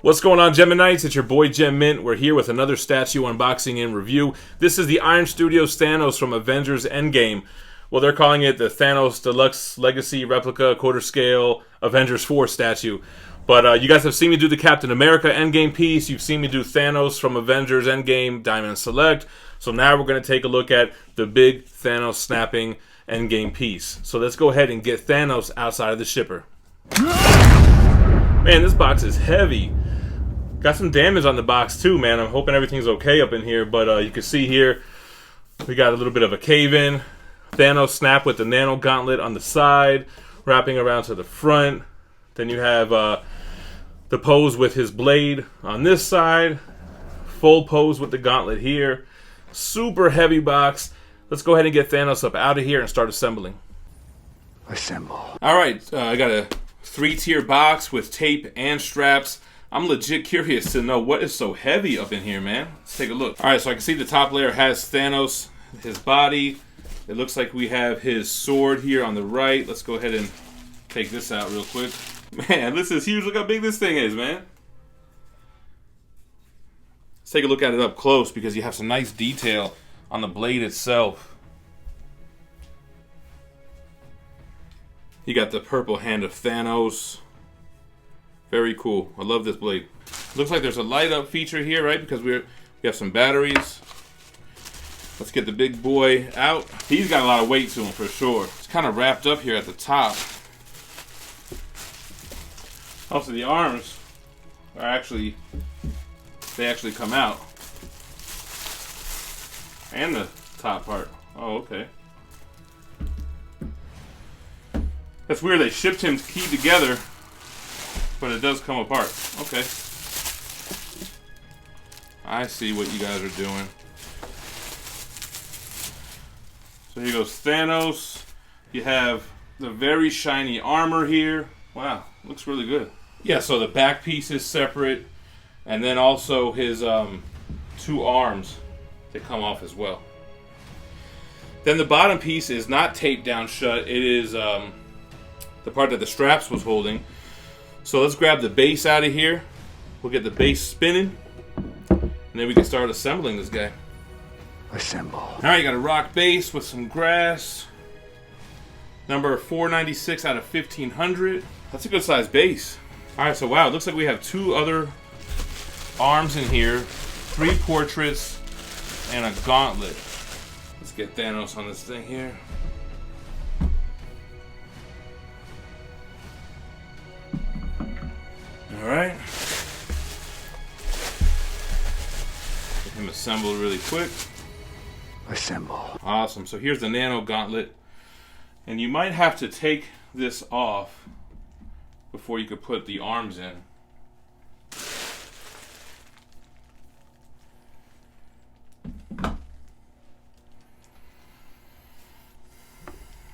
What's going on, Geminites? It's your boy Gem Mint. We're here with another statue unboxing and review. This is the Iron Studios Thanos from Avengers Endgame. Well, they're calling it the Thanos Deluxe Legacy Replica Quarter Scale Avengers 4 statue. But you guys have seen me do the Captain America Endgame piece. You've seen me do Thanos from Avengers Endgame Diamond Select. So now we're going to take a look at the big Thanos snapping Endgame piece. So let's go ahead and get Thanos outside of the shipper. Man, this box is heavy. Got some damage on the box too, man. I'm hoping everything's okay up in here, but you can see here we got a little bit of a cave-in. Thanos snap with the nano gauntlet on the side, wrapping around to the front. Then you have the pose with his blade on this side. Full pose with the gauntlet here. Super heavy box. Let's go ahead and get Thanos up out of here and start assembling. Assemble. Alright, I got a 3-tier box with tape and straps. I'm legit curious to know what is so heavy up in here, man. Let's take a look. Alright, so I can see the top layer has Thanos, his body. It looks like we have his sword here on the right. Let's go ahead and take this out real quick. Man, this is huge. Look how big this thing is, man. Let's take a look at it up close because you have some nice detail on the blade itself. You got the purple hand of Thanos. Very cool. I love this blade. Looks like there's a light up feature here, right? Because we have some batteries. Let's get the big boy out. He's got a lot of weight to him for sure. It's kind of wrapped up here at the top. Also, the arms are actually come out. And the top part. Oh, okay. That's weird. They shipped him keyed together, but it does come apart. Okay. I see what you guys are doing. So here goes Thanos. You have the very shiny armor here. Wow, looks really good. Yeah, so the back piece is separate. And then also his 2 arms, they come off as well. Then the bottom piece is not taped down shut. It is the part that the straps was holding. So let's grab the base out of here. We'll get the base spinning. And then we can start assembling this guy. Assemble. Alright, you got a rock base with some grass. Number 496 out of 1500. That's a good sized base. Alright, so wow, it looks like we have 2 other arms in here. 3 portraits and a gauntlet. Let's get Thanos on this thing here. Alright. Get him assembled really quick. Assemble. Awesome. So here's the nano gauntlet. And you might have to take this off before you could put the arms in.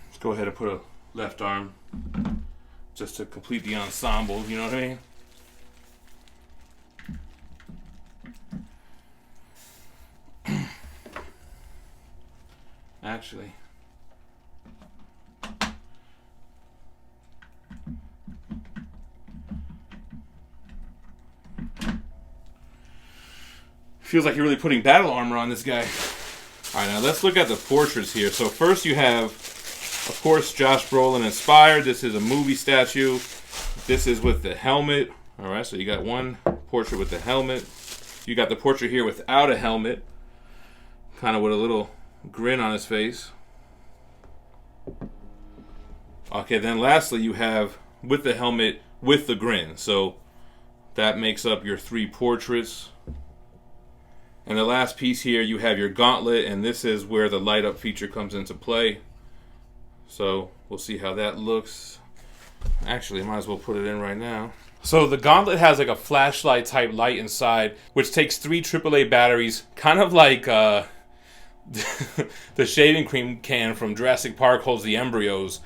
Let's go ahead and put a left arm just to complete the ensemble, you know what I mean? Actually, feels like you're really putting battle armor on this guy. Alright, now let's look at the portraits here. So first you have, of course, Josh Brolin inspired. This is a movie statue. This is with the helmet. Alright, so you got one portrait with the helmet. You got the portrait here without a helmet. Kind of with a little grin on his face. Okay, then lastly you have with the helmet with the grin. So that makes up your 3 portraits. And the last piece here you have your gauntlet, and this is where the light up feature comes into play. So we'll see how that looks. Actually, might as well put it in right now. So the gauntlet has like a flashlight type light inside, which takes 3 AAA batteries, kind of like the shaving cream can from Jurassic Park holds the embryos.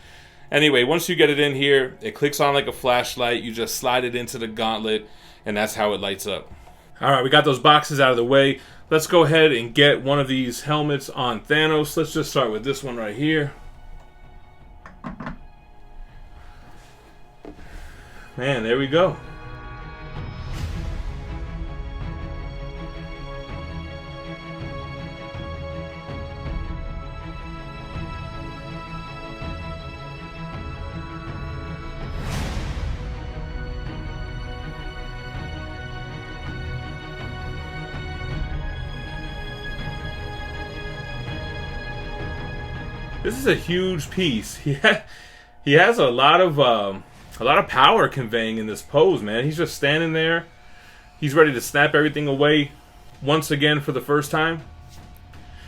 Anyway, once you get it in here, it clicks on like a flashlight. You just slide it into the gauntlet, and that's how it lights up. Alright, we got those boxes out of the way. Let's go ahead and get one of these helmets on Thanos. Let's just start with this one right here. Man, there we go. This is a huge piece. He has a lot of power conveying in this pose, man. He's just standing there. He's ready to snap everything away once again for the first time.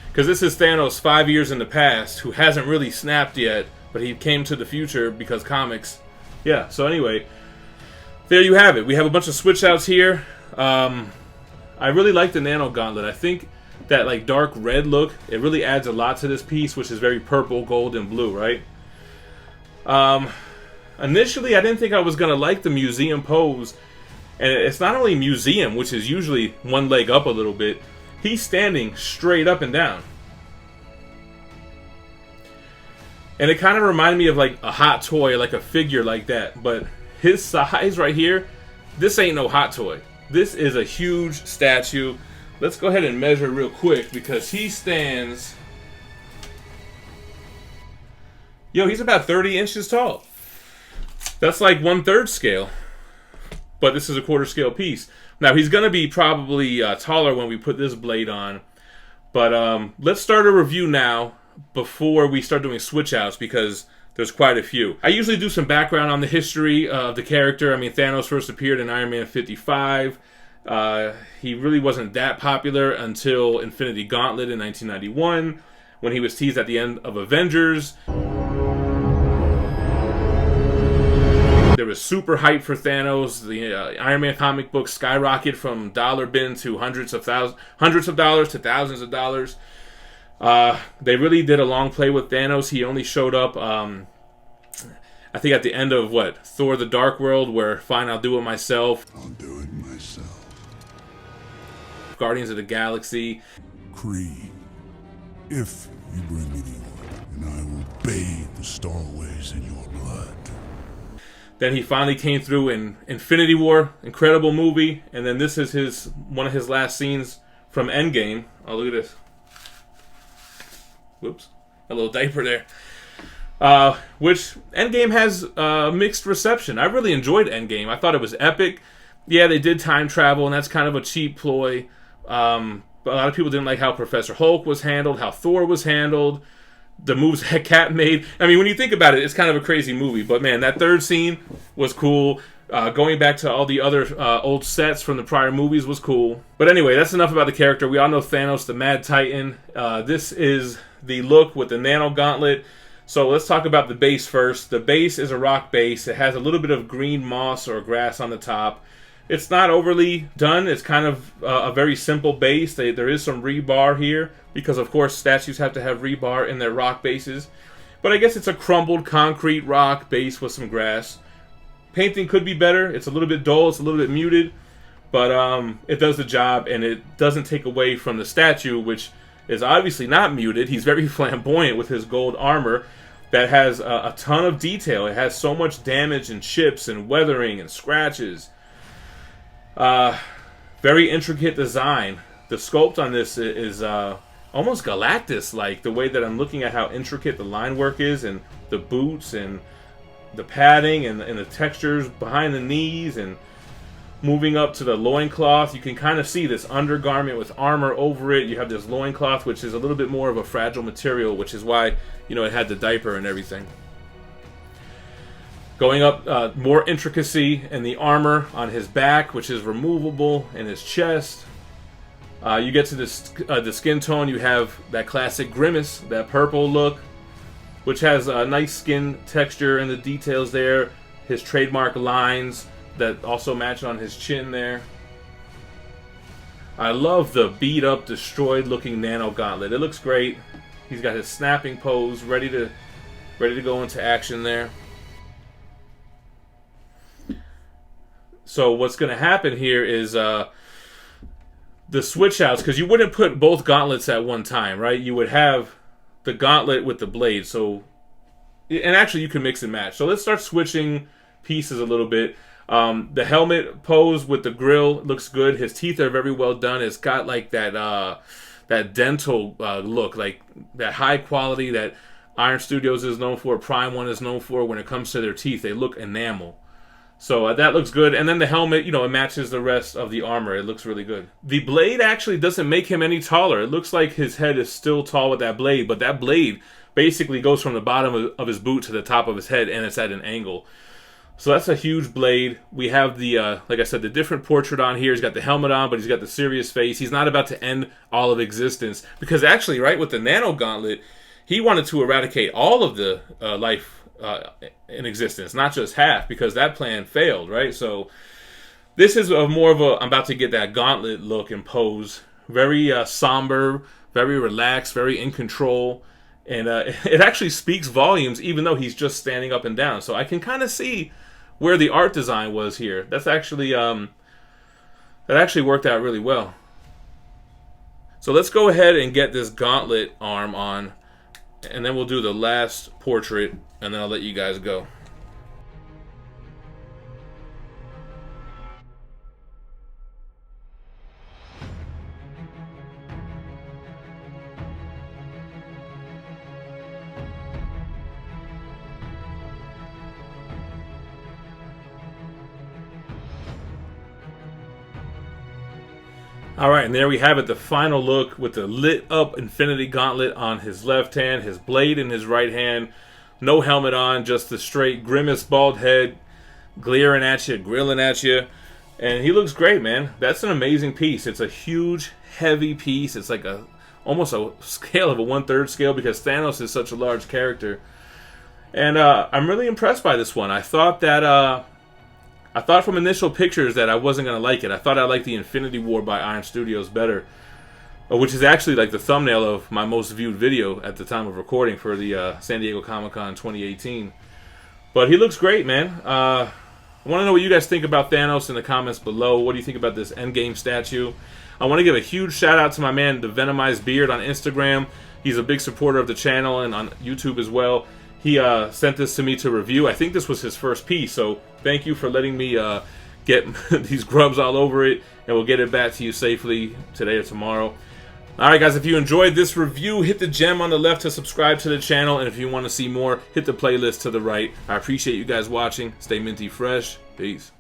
Because this is Thanos 5 years in the past, who hasn't really snapped yet, but he came to the future because comics. Yeah, so anyway, there you have it. We have a bunch of switch outs here. I really like the Nano Gauntlet. I think that like dark red look, it really adds a lot to this piece, which is very purple, gold, and blue, right? Initially, I didn't think I was going to like the museum pose. And it's not only museum, which is usually one leg up a little bit. He's standing straight up and down. And it kind of reminded me of like a hot toy, like a figure like that. But his size right here, this ain't no hot toy. This is a huge statue. Let's go ahead and measure real quick because he stands... Yo, he's about 30 inches tall. That's like 1/3 scale. But this is a 1/4 scale piece. Now, he's going to be probably taller when we put this blade on. But let's start a review now before we start doing switch outs because there's quite a few. I usually do some background on the history of the character. I mean, Thanos first appeared in Iron Man 55. He really wasn't that popular until Infinity Gauntlet in 1991 when he was teased at the end of Avengers. There was super hype for Thanos. The Iron Man comic book skyrocketed from dollar bin to hundreds of dollars to thousands of dollars. They really did a long play with Thanos. He only showed up, I think, at the end of Thor: The Dark World, where fine, I'll do it myself. I'll do it myself. Guardians of the Galaxy. Kree, if you bring me the order, and I will bathe the starways in your blood. Then he finally came through in Infinity War, incredible movie, and then this is one of his last scenes from Endgame. Oh, look at this. Whoops, a little diaper there. Which Endgame has mixed reception. I really enjoyed Endgame. I thought it was epic. Yeah, they did time travel, and that's kind of a cheap ploy. But a lot of people didn't like how Professor Hulk was handled, how Thor was handled, the moves that Cap made. I mean, when you think about it, it's kind of a crazy movie. But man, that third scene was cool. Going back to all the other old sets from the prior movies was cool. But anyway, that's enough about the character. We all know Thanos, the Mad Titan. This is the look with the Nano Gauntlet. So let's talk about the base first. The base is a rock base. It has a little bit of green moss or grass on the top. It's not overly done. It's kind of a very simple base. There is some rebar here because, of course, statues have to have rebar in their rock bases. But I guess it's a crumbled concrete rock base with some grass. Painting could be better. It's a little bit dull. It's a little bit muted. But it does the job, and it doesn't take away from the statue, which is obviously not muted. He's very flamboyant with his gold armor that has a ton of detail. It has so much damage and chips and weathering and scratches. Very intricate design. The sculpt on this is almost Galactus-like, the way that I'm looking at how intricate the line work is, and the boots and the padding and the textures behind the knees and moving up to the loincloth. You can kind of see this undergarment with armor over it. You have this loincloth, which is a little bit more of a fragile material, which is why, it had the diaper and everything. Going up, more intricacy in the armor on his back, which is removable, and his chest. You get to the skin tone, you have that classic Grimace, that purple look, which has a nice skin texture and the details there. His trademark lines that also match on his chin there. I love the beat up, destroyed looking Nano Gauntlet. It looks great. He's got his snapping pose ready to go into action there. So what's going to happen here is the switch outs, because you wouldn't put both gauntlets at one time, right? You would have the gauntlet with the blade. So, and actually you can mix and match. So let's start switching pieces a little bit. The helmet pose with the grill looks good. His teeth are very well done. It's got like that dental look, like that high quality that Iron Studios is known for, Prime One is known for when it comes to their teeth. They look enamel. So that looks good. And then the helmet, it matches the rest of the armor. It looks really good. The blade actually doesn't make him any taller. It looks like his head is still tall with that blade, but that blade basically goes from the bottom of his boot to the top of his head, and it's at an angle. So that's a huge blade. We have the, like I said, the different portrait on here. He's got the helmet on, but he's got the serious face. He's not about to end all of existence. Because actually, right, with the Nano Gauntlet, he wanted to eradicate all of the life in existence, not just half, because that plan failed, right? So this is more of a, I'm about to get that Gauntlet look and pose. Very somber, very relaxed, very in control. And it actually speaks volumes, even though he's just standing up and down. So I can kind of see where the art design was here. That's actually that actually worked out really well. So let's go ahead and get this Gauntlet arm on, and then we'll do the last portrait, and then I'll let you guys go. Alright, and there we have it, the final look with the lit up Infinity Gauntlet on his left hand, his blade in his right hand, no helmet on, just the straight Grimace bald head, glaring at you, grilling at you, and he looks great, man. That's an amazing piece. It's a huge, heavy piece. It's like almost a scale of a 1/3 scale, because Thanos is such a large character. And I'm really impressed by this one. I thought from initial pictures that I wasn't going to like it. I thought I liked the Infinity War by Iron Studios better, which is actually like the thumbnail of my most viewed video at the time of recording for the San Diego Comic-Con 2018. But he looks great, man. I want to know what you guys think about Thanos in the comments below. What do you think about this Endgame statue? I want to give a huge shout out to my man, The Venomized Beard, on Instagram. He's a big supporter of the channel and on YouTube as well. He sent this to me to review. I think this was his first piece, so thank you for letting me get these grubs all over it, and we'll get it back to you safely today or tomorrow. Alright guys, if you enjoyed this review, hit the gem on the left to subscribe to the channel, and if you want to see more, hit the playlist to the right. I appreciate you guys watching. Stay minty fresh. Peace.